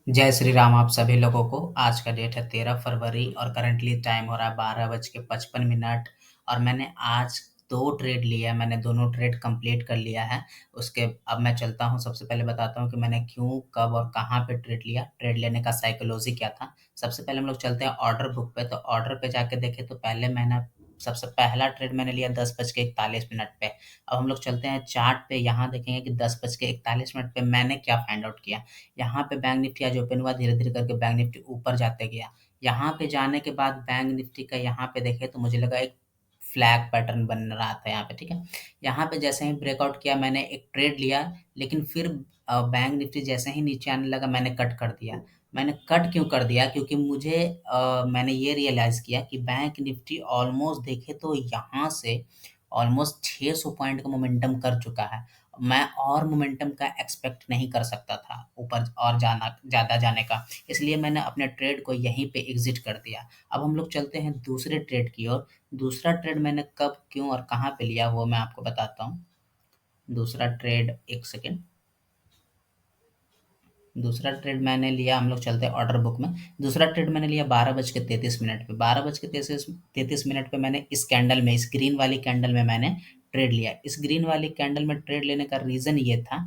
जय श्री राम आप सभी लोगों को। आज का डेट है 13 फरवरी और करंटली टाइम हो रहा है 12:55। और मैंने आज दो ट्रेड लिया है। मैंने दोनों ट्रेड कंप्लीट कर लिया है। उसके अब मैं चलता हूँ, सबसे पहले बताता हूँ कि मैंने क्यों, कब और कहाँ पे ट्रेड लिया, ट्रेड लेने का साइकोलॉजी क्या था। सबसे पहले हम लोग चलते हैं ऑर्डर बुक पे। तो ऑर्डर पे जाके देखें तो पहले मैंने सबसे पहला ट्रेड मैंने लिया 10:41 पे। अब हम लोग चलते हैं चार्ट पे, यहाँ देखेंगे कि 10:41 पे मैंने क्या फाइंड आउट किया। यहाँ पे बैंक निफ्टी आज ओपन हुआ, धीरे धीरे करके बैंक निफ्टी ऊपर जाते गया। यहाँ पे जाने के बाद बैंक निफ्टी का यहाँ पे देखे तो मुझे लगा एक फ्लैग पैटर्न बन रहा था यहाँ पे, ठीक है। यहाँ पे जैसे ही ब्रेकआउट किया मैंने एक ट्रेड लिया, लेकिन फिर बैंक निफ्टी जैसे ही नीचे आने लगा मैंने कट कर दिया। मैंने कट क्यों कर दिया, क्योंकि मुझे मैंने ये रियलाइज किया कि बैंक निफ्टी ऑलमोस्ट देखे तो यहाँ से ऑलमोस्ट 600 पॉइंट का मोमेंटम कर चुका है। मैं और मोमेंटम का एक्सपेक्ट नहीं कर सकता था ऊपर और जाना, ज़्यादा जाने का। इसलिए मैंने अपने ट्रेड को यहीं पे एग्जिट कर दिया। अब हम लोग चलते हैं दूसरे ट्रेड की ओर। दूसरा ट्रेड मैंने कब, क्यों और कहाँ पे लिया वो मैं आपको बताता हूँ। दूसरा ट्रेड, एक सेकेंड। दूसरा ट्रेड मैंने लिया, हम लोग चलते हैं ऑर्डर बुक में। दूसरा ट्रेड मैंने लिया 12:33 पे। 12:33 पे मैंने इस कैंडल में, इस ग्रीन वाली कैंडल में मैंने ट्रेड लिया। इस ग्रीन वाली कैंडल में ट्रेड लेने का रीज़न ये था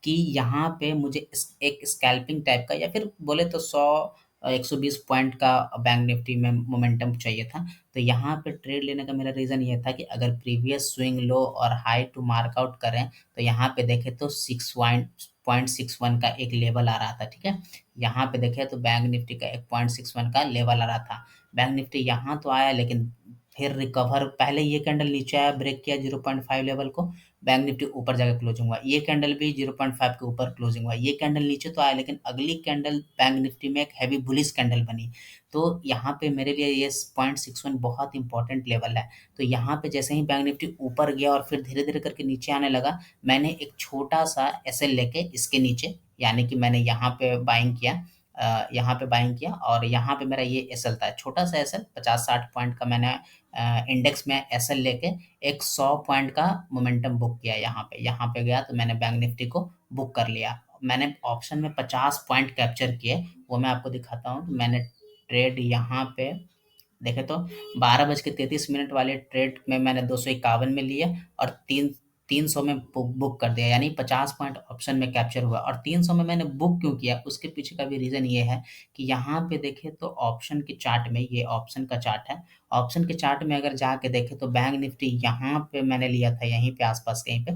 कि यहाँ पे मुझे एक स्कैल्पिंग टाइप का, या फिर बोले तो 100-120 पॉइंट का बैंक निफ्टी में मोमेंटम चाहिए था। तो यहाँ पे ट्रेड लेने का मेरा रीज़न ये था कि अगर प्रीवियस स्विंग लो और हाई टू मार्कआउट करें तो यहाँ पे देखें तो 6.61 का एक लेवल आ रहा था, ठीक है। यहाँ पे देखें तो बैंक निफ्टी का एक 0.61 का लेवल आ रहा था। बैंक निफ्टी यहाँ तो आया, लेकिन फिर रिकवर, पहले ये कैंडल नीचे आया, ब्रेक किया 0.5 लेवल को, बैंक निफ्टी ऊपर जाकर क्लोजिंग हुआ। ये कैंडल भी 0.5 के ऊपर क्लोजिंग हुआ। ये कैंडल नीचे तो आया, लेकिन अगली कैंडल बैंक निफ्टी में एक हैवी बुलिश कैंडल बनी। तो यहाँ पे मेरे लिए ये 0.61 बहुत इंपॉर्टेंट लेवल है। तो यहाँ पे जैसे ही बैंक निफ्टी ऊपर गया और फिर धीरे धीरे करके नीचे आने लगा, मैंने एक छोटा सा एसएल लेके इसके नीचे, यानी कि मैंने यहाँ पे बाइंग किया, यहाँ पे बाइंग किया, और यहाँ पे मेरा ये एसएल था, छोटा सा एसएल 50-60 पॉइंट का। मैंने इंडेक्स में एसएल लेके एक 100 पॉइंट का मोमेंटम बुक किया। यहाँ पे गया तो मैंने बैंक निफ्टी को बुक कर लिया। मैंने ऑप्शन में 50 पॉइंट कैप्चर किए, वो मैं आपको दिखाता हूँ। मैंने ट्रेड यहाँ पे देखे तो 12:33 वाले ट्रेड में मैंने 251 में लिए, और 300 में बुक कर दिया, यानी 50 पॉइंट ऑप्शन में कैप्चर हुआ। और 300 में मैंने बुक क्यों किया, उसके पीछे का भी रीज़न ये है कि यहाँ पे देखें तो ऑप्शन के चार्ट में, ये ऑप्शन का चार्ट है, ऑप्शन के चार्ट में अगर जाके देखें तो बैंक निफ्टी यहाँ पे मैंने लिया था, यहीं पे आसपास कहीं पे,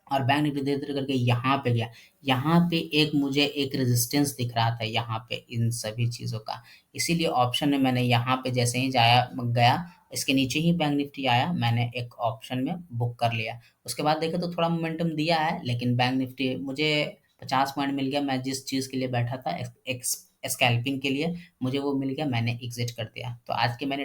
और बैंक निफ्टी धीरे-धीरे करके यहाँ पे गया। यहाँ पे एक मुझे एक रेजिस्टेंस दिख रहा था यहाँ पे इन सभी चीज़ों का। इसीलिए ऑप्शन में मैंने यहाँ पे जैसे ही गया, इसके नीचे ही बैंक निफ्टी आया, मैंने एक ऑप्शन में बुक कर लिया। उसके बाद देखें तो थोड़ा मोमेंटम दिया है, लेकिन बैंक निफ्टी मुझे 50 पॉइंट मिल गया। मैं जिस चीज़ के लिए बैठा था, स्कैल्पिंग के लिए, मुझे वो मिल गया, मैंने एग्ज़िट कर दिया। तो आज के मैंने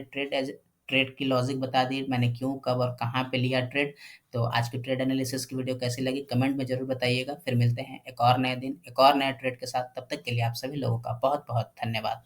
ट्रेड की लॉजिक बता दी, मैंने क्यों, कब और कहाँ पे लिया ट्रेड। तो आज की ट्रेड एनालिसिस की वीडियो कैसी लगी कमेंट में ज़रूर बताइएगा। फिर मिलते हैं एक और नए दिन, एक और नए ट्रेड के साथ। तब तक के लिए आप सभी लोगों का बहुत-बहुत धन्यवाद।